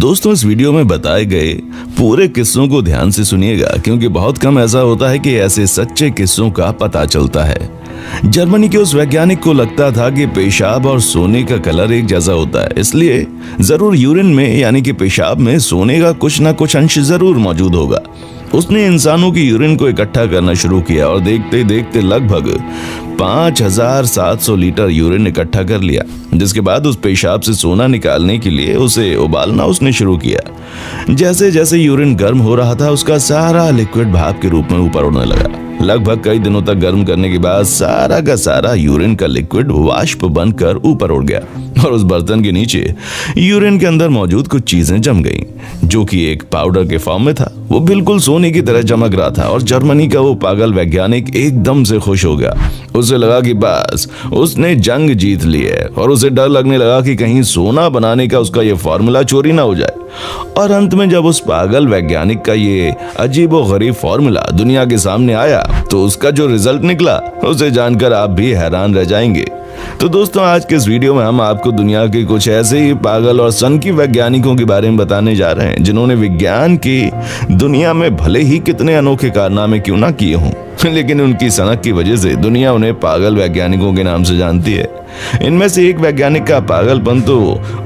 दोस्तों, इस वीडियो में बताए गए पूरे किस्सों को ध्यान से सुनिएगा, क्योंकि बहुत कम ऐसा होता है कि ऐसे सच्चे किस्सों का पता चलता है। जर्मनी के उस वैज्ञानिक को लगता था कि पेशाब और सोने का कलर एक जैसा होता है, इसलिए जरूर यूरिन में यानी कि पेशाब में सोने का कुछ ना कुछ अंश जरूर मौजूद होगा। उसने इंसानों की यूरिन को इकट्ठा करना शुरू किया और देखते देखते लगभग 5700 लीटर यूरिन इकट्ठा कर लिया, जिसके बाद उस पेशाब से सोना निकालने के लिए उसे उबालना उसने शुरू किया। जैसे जैसे यूरिन गर्म हो रहा था, उसका सारा लिक्विड भाप के रूप में ऊपर उड़ने लगा। लगभग कई दिनों तक गर्म करने के बाद सारा का सारा यूरिन का लिक्विड वाष्प बनकर ऊपर उड़ गया और उस बर्तन के नीचे यूरिन के अंदर मौजूद कुछ चीजें जम गईं, जो कि एक पाउडर के फॉर्म में था। वो बिल्कुल सोने की तरह चमक रहा था और जर्मनी का वो पागल वैज्ञानिक एकदम से खुश हो गया। उसे लगा कि बस उसने जंग जीत ली है और उसे डर लगने लगा कि कहीं सोना बनाने का उसका ये फॉर्मूला चोरी ना हो जाए। और अंत में जब उस पागल वैज्ञानिक का ये अजीबोगरीब फॉर्मूला दुनिया के सामने आया, तो उसका जो रिजल्ट निकला उसे जानकर आप भी हैरान रह जाएंगे। तो दोस्तों, आज के इस वीडियो में हम आपको दुनिया के कुछ ऐसे ही पागल और सनकी वैज्ञानिकों के बारे में बताने जा रहे हैं, जिन्होंने विज्ञान की दुनिया में भले ही कितने अनोखे कारनामे क्यों ना किए हों, लेकिन उनकी सनक की वजह से दुनिया उन्हें पागल वैज्ञानिकों के नाम से जानती है। इनमें से एक वैज्ञानिक का पागलपन तो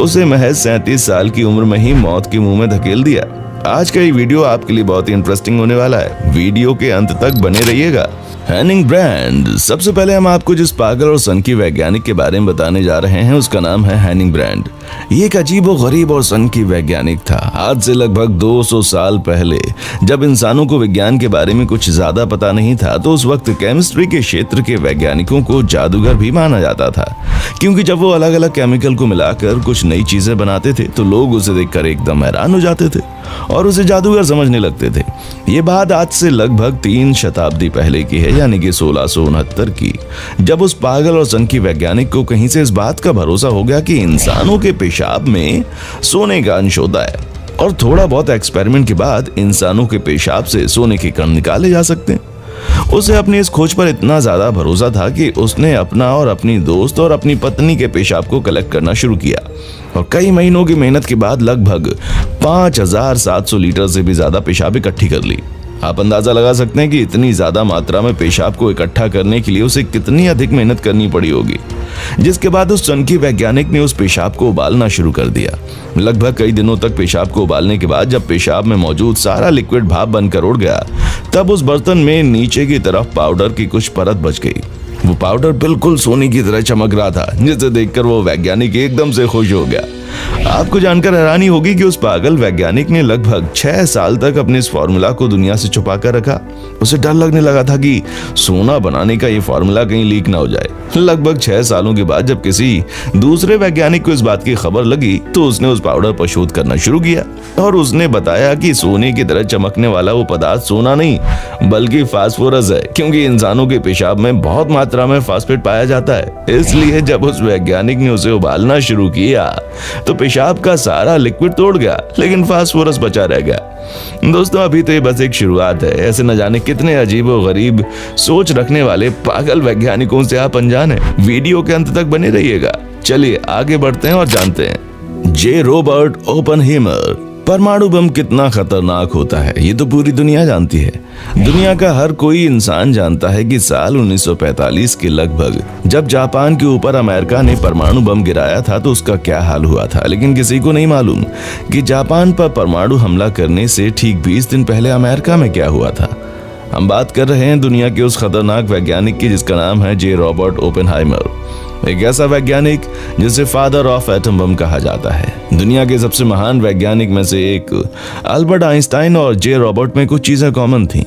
उसे महज 37 साल की उम्र में ही मौत के मुंह में धकेल दिया। आज का ये वीडियो आपके लिए बहुत ही इंटरेस्टिंग होने वाला है, वीडियो के अंत तक बने रहिएगा। Hanning brand. सबसे पहले हम आपको जिस पागल और सनकी वैज्ञानिक के बारे में बताने जा रहे हैं, उसका नाम है हेनिंग ब्रैंड। ये एक अजीबोगरीब और सनकी वैज्ञानिक था। आज से लगभग 200 साल पहले जब इंसानों को विज्ञान के बारे में कुछ ज्यादा पता नहीं था, तो उस वक्त केमिस्ट्री के क्षेत्र के वैज्ञानिकों को जादूगर भी माना जाता था, क्योंकि जब वो अलग अलग केमिकल को मिलाकर कुछ नई चीजें बनाते थे तो लोग उसे देखकर एकदम हैरान हो जाते थे और उसे जादूगर समझने लगते थे। ये बात आज से लगभग 3 शताब्दी पहले की है, यानी कि 1669 की, जब उस पागल और सनकी वैज्ञानिक को कहीं से इस बात का भरोसा हो गया कि इंसानों के पेशाब में सोने का अंश होता है और थोड़ा बहुत एक्सपेरिमेंट के बाद इंसानों के पेशाब से सोने के कण निकाले जा सकते हैं। उसे अपनी इस खोज पर इतना ज्यादा भरोसा था कि उसने अपना और अपनी दोस्त और अपनी पत्नी के पेशाब को कलेक्ट करना शुरू किया और कई महीनों की मेहनत के बाद लगभग 5700 लीटर से भी ज्यादा पेशाब इकट्ठी कर ली। आप अंदाजा लगा सकते हैं कि इतनी ज्यादा मात्रा में पेशाब को इकट्ठा करने के लिए उसे कितनी अधिक मेहनत करनी पड़ी होगी। जिसके बाद उस सनकी वैज्ञानिक ने उस पेशाब को उबालना शुरू कर दिया। लगभग कई दिनों तक पेशाब को उबालने के बाद जब पेशाब में मौजूद सारा लिक्विड भाप बनकर उड़ गया, तब उस बर्तन में नीचे की तरफ पाउडर की कुछ परत बच गई। वो पाउडर बिल्कुल सोने की तरह चमक रहा था, जिसे देखकर वो वैज्ञानिक एकदम से खुश हो गया। आपको जानकर हैरानी होगी कि उस पागल वैज्ञानिक ने लगभग 6 साल तक अपने इस फॉर्मूला को दुनिया से छुपा कर रखा। उसे डर लगने लगा था कि सोना बनाने का ये फॉर्मूला कहीं लीक ना हो जाए। लगभग 6 सालों के बाद जब किसी दूसरे वैज्ञानिक को इस बात की खबर लगी, तो उसने उस पाउडर पर शोध करना शुरू किया और उसने बताया कि सोने की तरह चमकने वाला वो पदार्थ सोना नहीं बल्कि फास्फोरस है, क्योंकि इंसानों के पेशाब में बहुत मात्रा में फास्फेट पाया जाता है। इसलिए जब उस वैज्ञानिक ने उसे उबालना शुरू किया तो पेशाब का सारा लिक्विड तोड़ गया, लेकिन फास्फोरस बचा रह गया। दोस्तों, अभी तो ये बस एक शुरुआत है। ऐसे न जाने कितने अजीब और गरीब सोच रखने वाले पागल वैज्ञानिकों से आप अनजान हैं। वीडियो के अंत तक बने रहिएगा। चलिए आगे बढ़ते हैं और जानते हैं जे रॉबर्ट ओपेनहाइमर। परमाणु बम कितना खतरनाक होता है, ये तो पूरी दुनिया जानती है। दुनिया का हर कोई इंसान जानता है कि साल 1945 के लगभग जब जापान के ऊपर अमेरिका ने परमाणु बम गिराया था, तो उसका क्या हाल हुआ था। लेकिन किसी को नहीं मालूम कि जापान पर परमाणु हमला करने से ठीक 20 दिन पहले अमेरिका में क्या हुआ था। हम बात कर रहे हैं दुनिया के उस खतरनाक वैज्ञानिक की जिसका नाम है जे रॉबर्ट ओपेनहाइमर। एक ऐसा वैज्ञानिक जिसे फादर ऑफ एटम बम कहा जाता है। दुनिया के सबसे महान वैज्ञानिक में से एक अल्बर्ट आइंस्टाइन और जे रॉबर्ट में कुछ चीजें कॉमन थीं।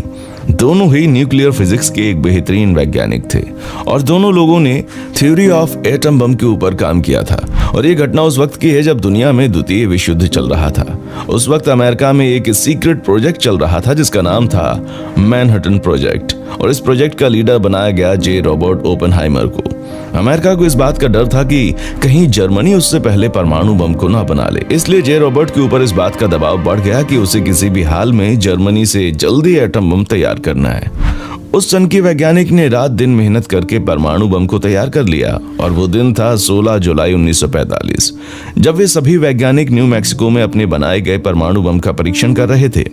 दोनों ही न्यूक्लियर फिजिक्स के एक बेहतरीन वैज्ञानिक थे और दोनों लोगों ने थ्योरी ऑफ एटम बम के ऊपर काम किया था। और ये घटना उस वक्त की है जब दुनिया में द्वितीय विश्व युद्ध चल रहा था। उस वक्त अमेरिका में एक सीक्रेट प्रोजेक्ट चल रहा था जिसका नाम था मैनहट्टन प्रोजेक्ट, और इस प्रोजेक्ट का लीडर बनाया गया जे रॉबर्ट ओपेनहाइमर को। अमेरिका को इस बात का डर था कि कहीं जर्मनी उससे पहले परमाणु बम को ना बना ले। इसलिए जे रॉबर्ट के ऊपर इस बात का दबाव बढ़ गया कि उसे किसी भी हाल में जर्मनी से जल्दी एटम बम तैयार करना है। उस सन की वैज्ञानिक ने रात दिन मेहनत करके परमाणु बम को तैयार कर लिया और वो दिन था 16 जुलाई 1945, जब वे सभी वैज्ञानिक न्यू मैक्सिको में अपने बनाए गए परमाणु बम का परीक्षण कर रहे थे।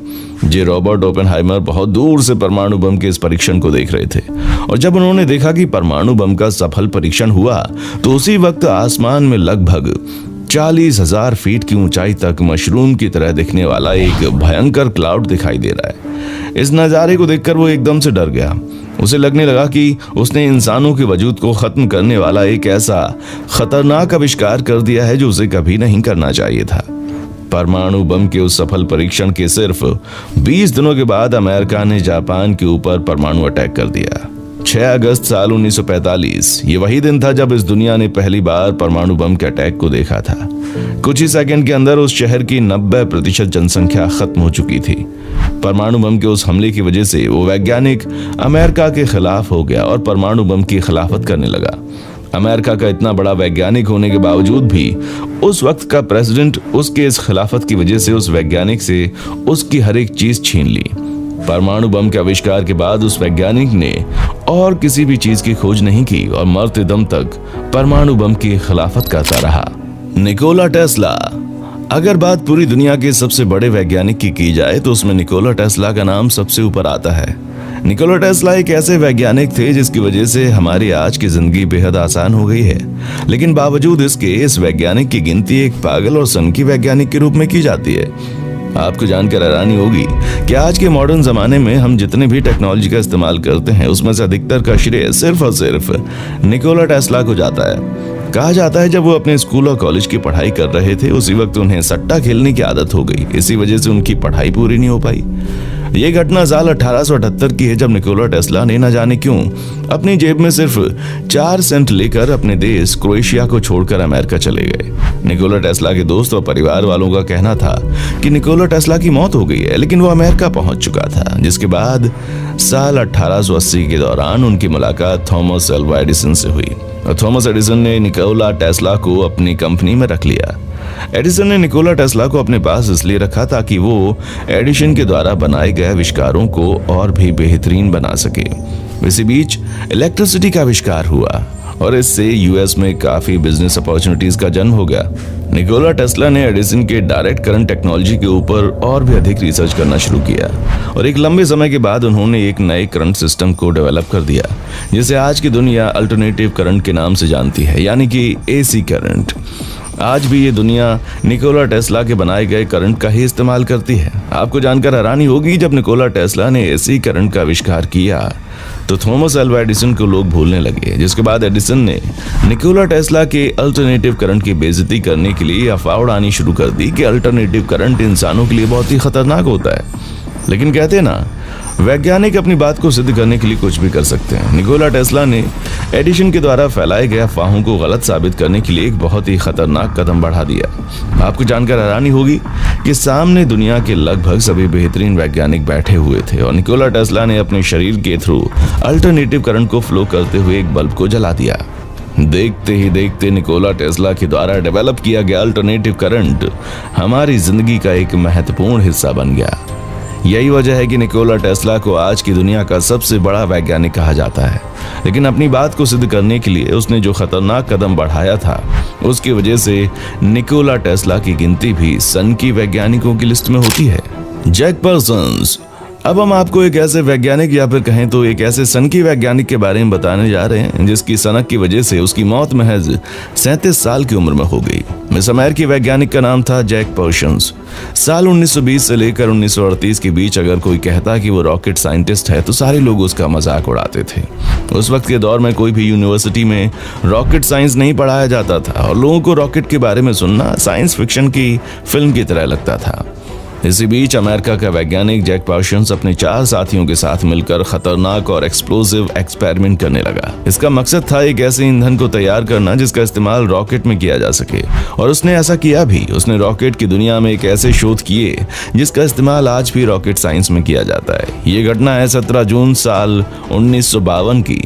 जे रॉबर्ट ओपेनहाइमर बहुत दूर से परमाणु बम के इस परीक्षण को देख रहे थे और जब उन्होंने देखा कि परमाणु बम का सफल परीक्षण हुआ तो उसी वक्त आसमान में लगभग 40,000 फीट की ऊंचाई तक मशरूम की तरह दिखने वाला एक भयंकर क्लाउड दिखाई दे रहा है। इस नज़ारे को देखकर वो एकदम से डर गया। उसे लगने लगा कि उसने इंसानों के वजूद को खत्म करने वाला एक ऐसा खतरनाक आविष्कार कर दिया है जो उसे कभी नहीं करना चाहिए था। परमाणु बम के उस सफल परीक्षण के सिर्फ 20 दिनों के बाद अमेरिका ने जापान के ऊपर परमाणु अटैक कर दिया। 6 अगस्त साल 1945 ये वही दिन था जब इस दुनिया ने पहली बार परमाणु बम के अटैक को देखा था। कुछ ही सेकंड के अंदर उस शहर की 90% जनसंख्या खत्म हो चुकी थी। परमाणु बम के उस हमले की वजह से वो वैज्ञानिक अमेरिका के खिलाफ हो गया और परमाणु बम की खिलाफत करने लगा। अमेरिका का इतना बड़ा वैज्ञानिक होने के बावजूद भी उस वक्त का प्रेसिडेंट उसके इस खिलाफत की वजह से उस वैज्ञानिक से उसकी हर एक चीज छीन ली। परमाणु बम के आविष्कार के बाद उस वैज्ञानिक ने और किसी भी चीज की खोज नहीं की और मरते दम तक परमाणु बम की खिलाफत करता रहा। Nikola Tesla. अगर बात पूरी दुनिया के सबसे बड़े वैज्ञानिक की जाए तो उसमें निकोला टेस्ला का नाम सबसे ऊपर आता है। निकोला टेस्ला एक ऐसे वैज्ञानिक थे जिसकी वजह से हमारी आज की जिंदगी बेहद आसान हो गई है, लेकिन बावजूद इसके इस वैज्ञानिक की गिनती एक पागल और सनकी वैज्ञानिक के रूप में की जाती है। आपको जानकर हैरानी होगी कि आज के मॉडर्न जमाने में हम जितने भी टेक्नोलॉजी का इस्तेमाल करते हैं उसमें से अधिकतर का श्रेय सिर्फ और सिर्फ निकोला टेस्ला को जाता है। कहा जाता है जब वो अपने स्कूल और कॉलेज की पढ़ाई कर रहे थे उसी वक्त उन्हें सट्टा खेलने की आदत हो गई। इसी वजह से उनकी पढ़ाई पूरी नहीं हो पाई। ये घटना साल 1878 की है जब निकोला टेस्ला ने न जाने क्यों अपनी जेब में सिर्फ 4 सेंट लेकर अपने देश क्रोएशिया को छोड़कर अमेरिका चले गए। निकोला टेस्ला के दोस्त और परिवार वालों का कहना था कि निकोला टेस्ला की मौत हो गई है, लेकिन वो अमेरिका पहुंच चुका था। जिसके बाद साल 1880 के दौरान उनकी मुलाकात थॉमस एल्वा एडिसन से हुई और थॉमस एडिसन ने निकोला टेस्ला को अपनी कंपनी में रख लिया। एडिसन ने निकोला टेस्ला को अपने पास इसलिए रखा ताकि वो एडिसन के द्वारा बनाए गए आविष्कारों को और भी बेहतरीन बना सके। इसी बीच इलेक्ट्रिसिटी का आविष्कार हुआ और इससे यूएस में काफी बिजनेस अपॉर्चुनिटीज का जन्म हो गया। निकोला टेस्ला ने एडिसन के डायरेक्ट करंट टेक्नोलॉजी के ऊपर और भी अधिक रिसर्च करना शुरू किया और एक लंबे समय के बाद उन्होंने एक नए करंट सिस्टम को डेवलप कर दिया जिसे आज की दुनिया अल्टरनेटिव करंट के नाम से जानती है, यानी कि एसी करंट। आज भी ये दुनिया निकोला टेस्ला के बनाए गए करंट का ही इस्तेमाल करती है। आपको जानकर हैरानी होगी जब निकोला टेस्ला ने एसी करंट का आविष्कार किया तो थॉमस एल्वा एडिसन को लोग भूलने लगे, जिसके बाद एडिसन ने निकोला टेस्ला के अल्टरनेटिव करंट की बेइज्जती करने के लिए अफवाह उड़ानी शुरू कर दी कि अल्टरनेटिव करंट इंसानों के लिए बहुत ही खतरनाक होता है। लेकिन कहते हैं ना, वैज्ञानिक अपनी बात को सिद्ध करने के लिए कुछ भी कर सकते हैं। निकोला टेस्ला ने एडिसन के द्वारा फैलाए गए अफवाहों को गलत साबित करने के लिए एक बहुत ही खतरनाक कदम बढ़ा दिया। आपको जानकर हैरानी होगी कि सामने दुनिया के लगभग सभी बेहतरीन वैज्ञानिक बैठे हुए थे और निकोला टेस्ला ने अपने शरीर के थ्रू अल्टरनेटिव करंट को फ्लो करते हुए एक बल्ब को जला दिया। देखते ही देखते निकोला टेस्ला के द्वारा डेवलप किया गया अल्टरनेटिव करंट हमारी जिंदगी का एक महत्वपूर्ण हिस्सा बन गया। यही वजह है कि निकोला टेस्ला को आज की दुनिया का सबसे बड़ा वैज्ञानिक कहा जाता है। लेकिन अपनी बात को सिद्ध करने के लिए उसने जो खतरनाक कदम बढ़ाया था उसकी वजह से निकोला टेस्ला की गिनती भी सन की वैज्ञानिकों की लिस्ट में होती है। Jack persons. अब हम आपको एक ऐसे वैज्ञानिक या फिर कहें तो एक ऐसे सनकी वैज्ञानिक के बारे में बताने जा रहे हैं जिसकी सनक की वजह से उसकी मौत महज 37 साल की उम्र में हो गई। इस अमेरिकी वैज्ञानिक का नाम था जैक पर्सन्स। साल 1920 से लेकर 1938 के बीच अगर कोई कहता कि वो रॉकेट साइंटिस्ट है तो सारे लोग उसका मजाक उड़ाते थे। उस वक्त के दौर में कोई भी यूनिवर्सिटी में रॉकेट साइंस नहीं पढ़ाया जाता था और लोगों को रॉकेट के बारे में सुनना साइंस फिक्शन की फिल्म की तरह लगता था। इसी बीच अमेरिका का वैज्ञानिक जैक पर्सन्स अपने 4 साथियों के साथ मिलकर खतरनाक और एक्सप्लोसिव एक्सपेरिमेंट करने लगा। इसका मकसद था एक ऐसे ईंधन को तैयार करना जिसका इस्तेमाल रॉकेट में किया जा सके और उसने ऐसा किया भी। उसने रॉकेट की दुनिया में एक ऐसे शोध किए जिसका इस्तेमाल आज भी रॉकेट साइंस में किया जाता है। ये घटना है 17 जून साल 1952 की।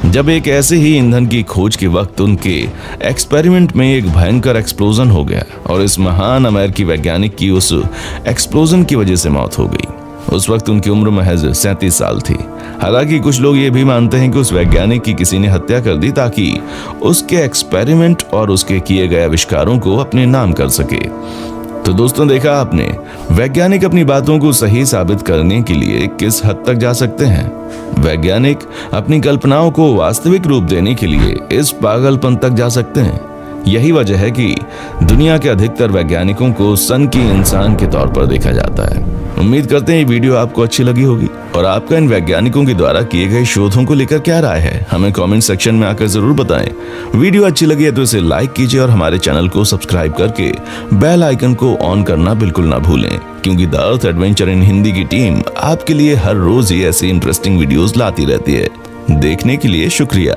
जब एक ऐसे ही ईंधन की खोज के वक्त उनके एक्सपेरिमेंट में एक भयंकर एक्सप्लोजन हो गया और इस महान अमेरिकी वैज्ञानिक की उस एक्सप्लोजन की वजह से मौत हो गई। उस वक्त उनकी उम्र महज 37 साल थी। हालांकि कुछ लोग ये भी मानते हैं कि उस वैज्ञानिक की किसी ने हत्या कर दी ताकि उसके एक्सपेरिमेंट और उसके किए गए आविष्कारों को अपने नाम कर सके। तो दोस्तों, देखा आपने, वैज्ञानिक अपनी बातों को सही साबित करने के लिए किस हद तक जा सकते हैं। वैज्ञानिक अपनी कल्पनाओं को वास्तविक रूप देने के लिए इस पागलपन तक जा सकते हैं। यही वजह है कि दुनिया के अधिकतर वैज्ञानिकों को सन की इंसान के तौर पर देखा जाता है। उम्मीद करते हैं ये वीडियो आपको अच्छी लगी होगी और आपका इन वैज्ञानिकों के द्वारा किए गए शोधों को लेकर क्या राय है, हमें कमेंट सेक्शन में आकर जरूर बताएं। वीडियो अच्छी लगी है तो इसे लाइक कीजिए और हमारे चैनल को सब्सक्राइब करके बेल आइकन को ऑन करना बिल्कुल ना भूलें, क्योंकि the earth adventure in Hindi की टीम आपके लिए हर रोज ही ऐसी इंटरेस्टिंग वीडियोस लाती रहती है। देखने के लिए शुक्रिया।